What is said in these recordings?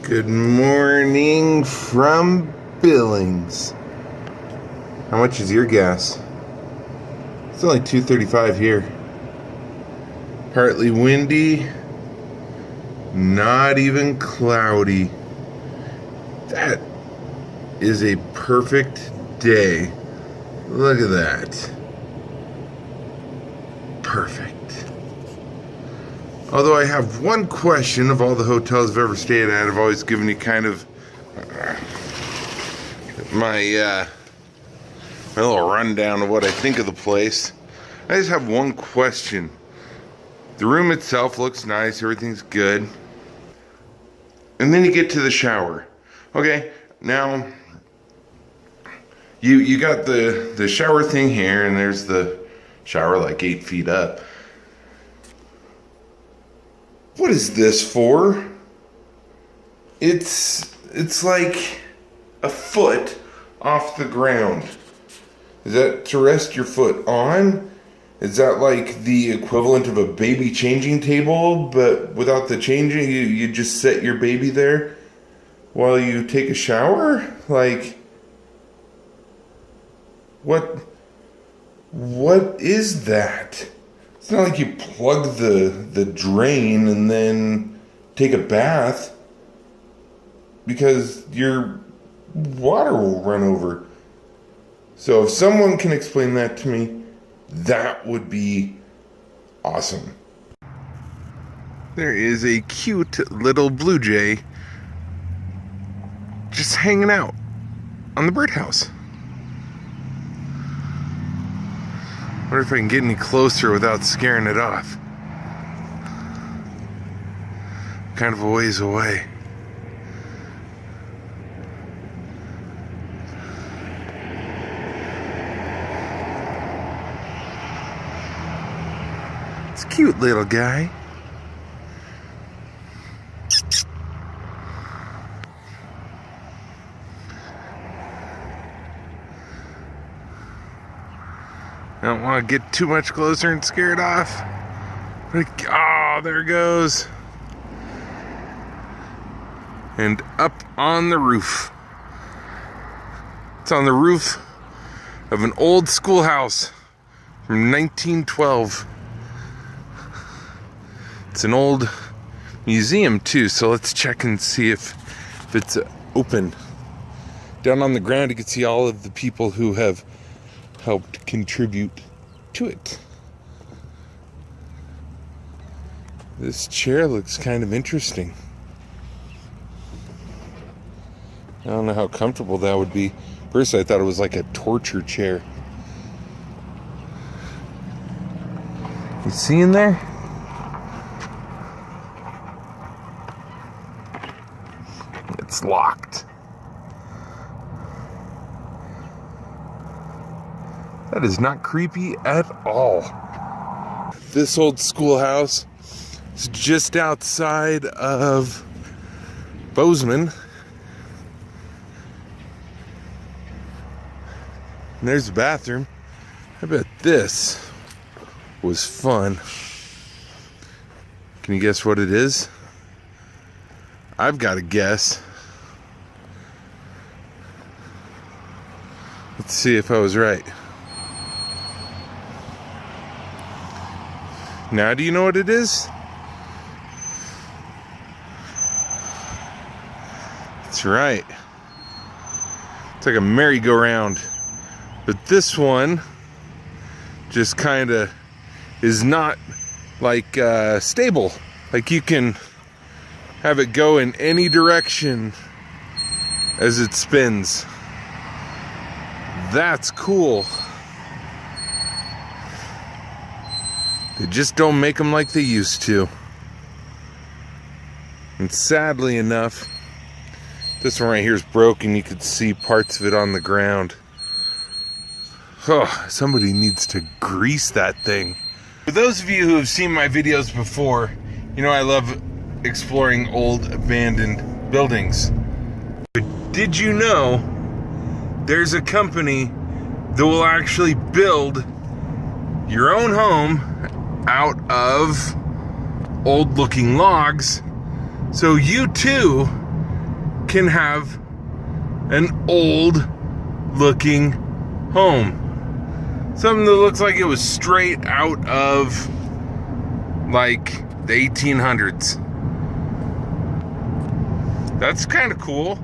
Good morning from Billings. How much is your gas? It's only $2.35 here. Partly windy, not even cloudy. That is a perfect day. Look at that. Perfect. Although I have one question of all the hotels I've ever stayed at, I've always given you kind of my little rundown of what I think of the place. I just have one question. The room itself looks nice, everything's good. And then you get to the shower. Okay, now you got the shower thing here, and there's the shower like 8 feet up. What is this for? It's like a foot off the ground. Is that to rest your foot on? Is that like the equivalent of a baby changing table, but without the changing, you just set your baby there while you take a shower? Like, what is that? It's not like you plug the drain and then take a bath, because your water will run over. So if someone can explain that to me, that would be awesome. There is a cute little blue jay just hanging out on the birdhouse. I wonder if I can get any closer without scaring it off. Kind of a ways away. It's a cute little guy. I don't want to get too much closer and scare it off. Oh, there it goes. And up on the roof. It's on the roof of an old schoolhouse from 1912. It's an old museum too, so let's check and see if it's open. Down on the ground you can see all of the people who have helped contribute to it. This chair looks kind of interesting. I don't know how comfortable that would be. First I thought it was like a torture chair. You see in there? It's locked. That is not creepy at all. This old schoolhouse is just outside of Bozeman. And there's the bathroom. I bet this was fun. Can you guess what it is? I've got a guess. Let's see if I was right. Now, do you know what it is? That's right. It's like a merry-go-round. But this one just kind of is not like stable. Like you can have it go in any direction as it spins. That's cool. They just don't make them like they used to. And sadly enough, this one right here is broken. You could see parts of it on the ground. Oh, somebody needs to grease that thing. For those of you who have seen my videos before, you know I love exploring old abandoned buildings. But did you know there's a company that will actually build your own home out of old looking logs, so you too can have an old looking home. Something that looks like it was straight out of like the 1800s. That's kind of cool,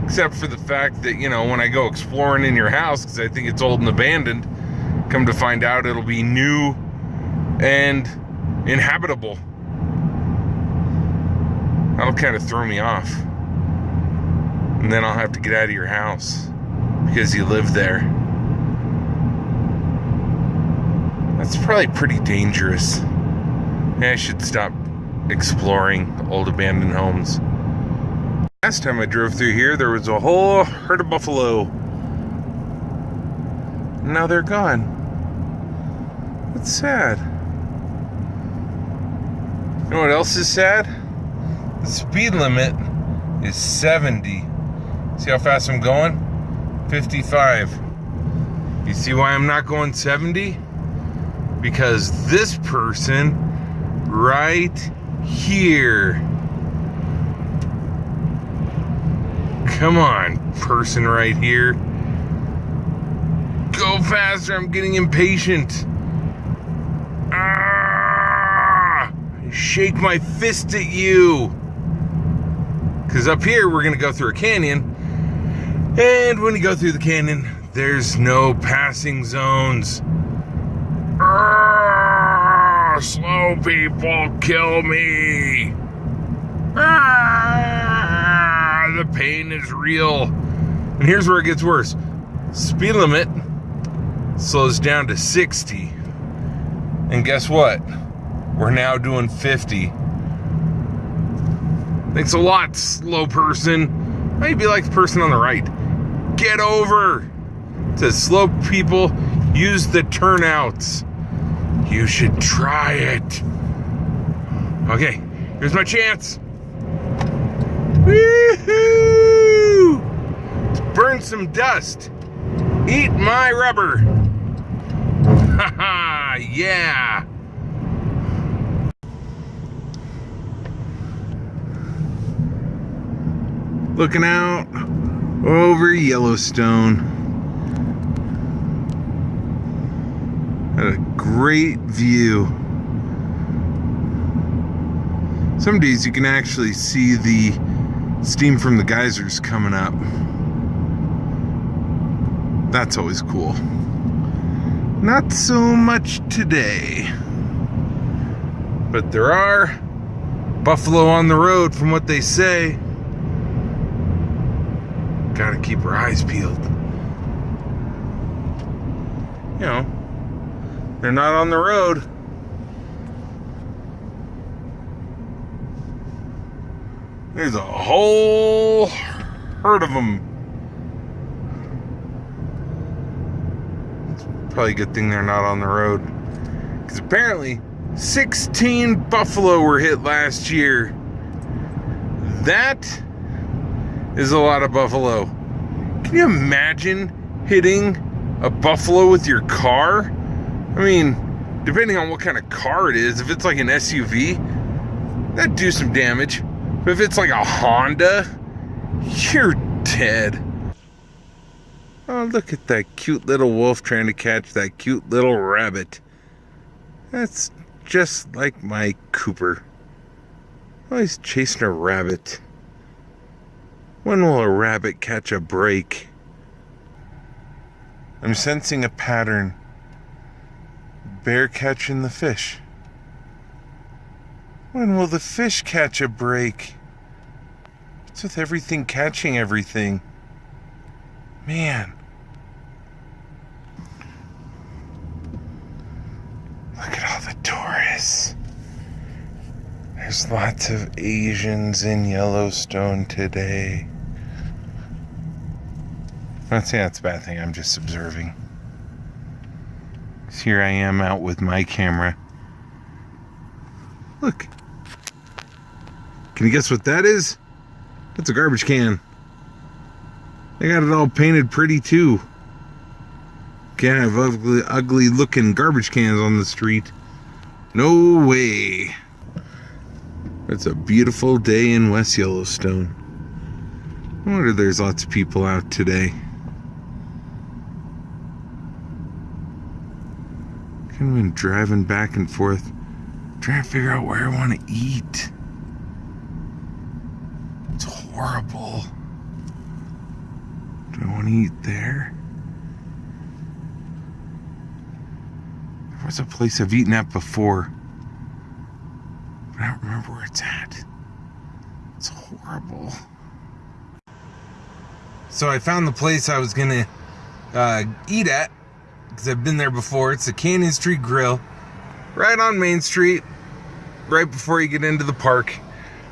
except for the fact that, you know, when I go exploring in your house, because I think it's old and abandoned, come to find out it'll be new and inhabitable. That'll kind of throw me off. And then I'll have to get out of your house because you live there. That's probably pretty dangerous. Yeah, I should stop exploring old abandoned homes. Last time I drove through here, there was a whole herd of buffalo. Now they're gone. That's sad. You know what else is sad? The speed limit is 70. See how fast I'm going? 55. You see why I'm not going 70? Because this person right here. Come on, person right here. Go faster, I'm getting impatient. Ah! I shake my fist at you. Because up here, we're going to go through a canyon. And when you go through the canyon, there's no passing zones. Ah! Slow people kill me. Ah! The pain is real. And here's where it gets worse. Speed limit slows down to 60. And guess what? We're now doing 50. Thanks a lot, slow person. Maybe like the person on the right. Get over. It says slow people use the turnouts. You should try it. Okay, here's my chance. Woohoo! Let's burn some dust. Eat my rubber. Haha, yeah. Looking out over Yellowstone. Had a great view. Some days you can actually see the steam from the geysers coming up. That's always cool. Not so much today. But there are buffalo on the road from what they say. Gotta keep our eyes peeled. You know, they're not on the road. There's a whole herd of them. It's probably a good thing they're not on the road. Because apparently 16 buffalo were hit last year. That is a lot of buffalo. Can you imagine hitting a buffalo with your car? I mean, depending on what kind of car it is, if it's like an SUV, that'd do some damage. But if it's like a Honda, you're dead. Oh, look at that cute little wolf trying to catch that cute little rabbit. That's just like my Cooper. Oh, he's chasing a rabbit. When will a rabbit catch a break? I'm sensing a pattern. Bear catching the fish. When will the fish catch a break? What's with everything catching everything? Man. Look at all the tourists. There's lots of Asians in Yellowstone today. I'm not saying that's a bad thing, I'm just observing. So here I am out with my camera. Look. Can you guess what that is? That's a garbage can. They got it all painted pretty too. Can't have ugly looking garbage cans on the street. No way. It's a beautiful day in West Yellowstone. I wonder if there's lots of people out today. I've been driving back and forth, trying to figure out where I want to eat. It's horrible. Do I want to eat there? There was a place I've eaten at before, but I don't remember where it's at. It's horrible. So I found the place I was gonna eat at, because I've been there before. It's the Canyon Street Grill, right on Main Street, right before you get into the park.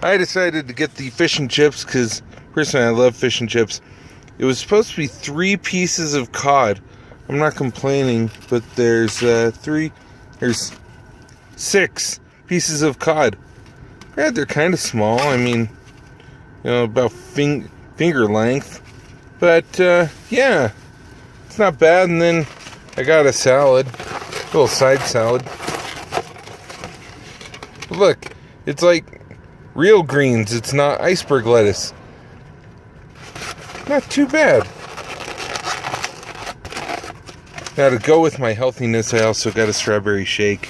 I decided to get the fish and chips because personally I love fish and chips. It was supposed to be 3 pieces of cod. I'm not complaining, but there's 6 pieces of cod. Yeah, they're kind of small. I mean, you know, about finger length. But yeah, it's not bad. And then I got a salad, a little side salad. Look, it's like real greens. It's not iceberg lettuce. Not too bad. Now, to go with my healthiness, I also got a strawberry shake.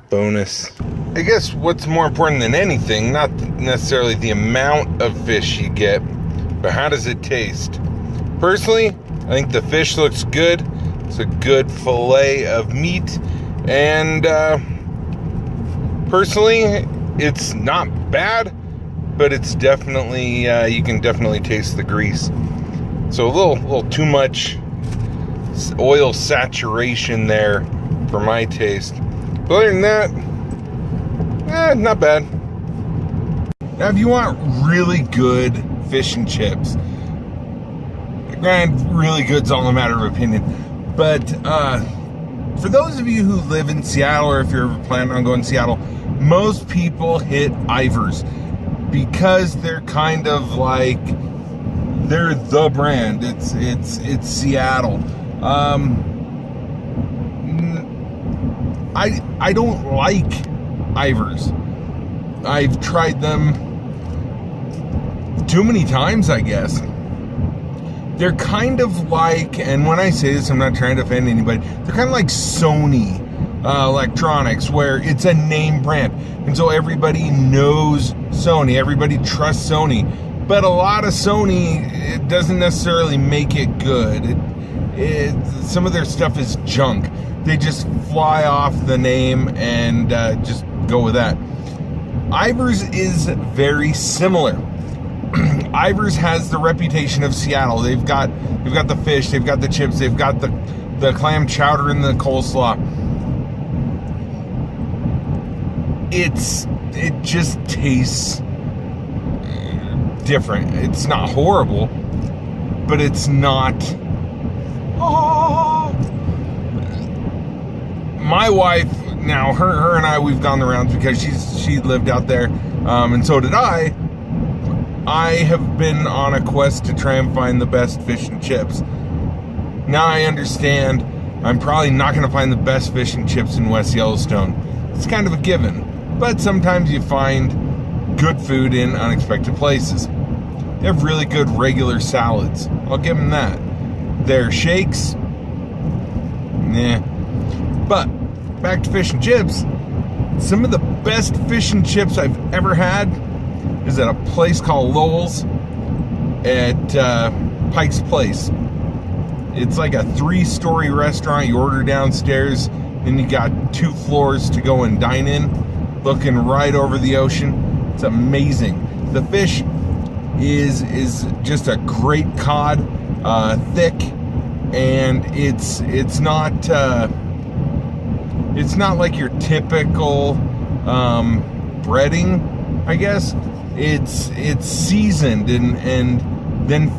Bonus. I guess what's more important than anything, not necessarily the amount of fish you get, but how does it taste? Personally, I think the fish looks good. It's a good fillet of meat. And personally, it's not bad, but it's definitely, you can definitely taste the grease. So a little too much oil saturation there for my taste. But other than that, not bad. Now, if you want really good fish and chips, granted, really good's all a matter of opinion, but for those of you who live in Seattle, or if you're ever planning on going to Seattle, most people hit Ivar's because they're kind of like, they're the brand. It's Seattle. I don't like Ivar's. I've tried them too many times, I guess. They're kind of like, and when I say this, I'm not trying to offend anybody, they're kind of like Sony electronics, where it's a name brand. And so everybody knows Sony, everybody trusts Sony. But a lot of Sony, it doesn't necessarily make it good. Some of their stuff is junk. They just fly off the name and just go with that. Ivar's is very similar. Ivar's has the reputation of Seattle. They've got the fish, they've got the chips, they've got the clam chowder and the coleslaw. It just tastes different. It's not horrible, but it's not. Oh. My wife, now her and I, we've gone the rounds because she lived out there, and so did I. I have been on a quest to try and find the best fish and chips. Now I understand I'm probably not going to find the best fish and chips in West Yellowstone. It's kind of a given. But sometimes you find good food in unexpected places. They have really good regular salads. I'll give them that. Their shakes, nah. But back to fish and chips. Some of the best fish and chips I've ever had is at a place called Lowell's at Pike's Place. It's like a 3-story restaurant. You order downstairs, then you got 2 floors to go and dine in, looking right over the ocean. It's amazing. The fish is just a great cod, thick, and it's not like your typical breading, I guess. It's seasoned and then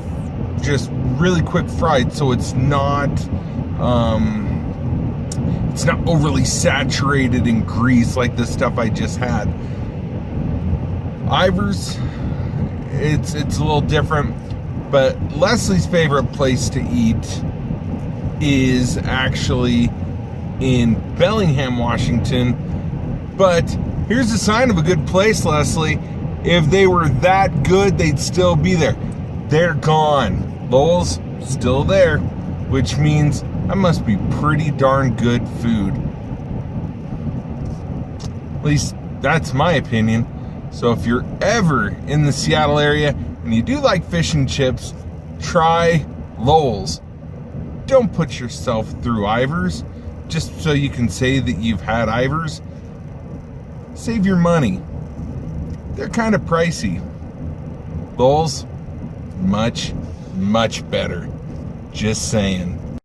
just really quick fried, so it's not overly saturated in grease like the stuff I just had. Ivar's, it's a little different, but Leslie's favorite place to eat is actually in Bellingham, Washington. But here's a sign of a good place, Leslie. If they were that good, they'd still be there. they're gone. Lowell's still there, which means I must be pretty darn good food. At least that's my opinion. So if you're ever in the Seattle area and you do like fish and chips, try Lowell's. Don't put yourself through Ivar's just so you can say that you've had Ivar's. Save your money. They're kind of pricey. Lowell's, much, much better. Just saying.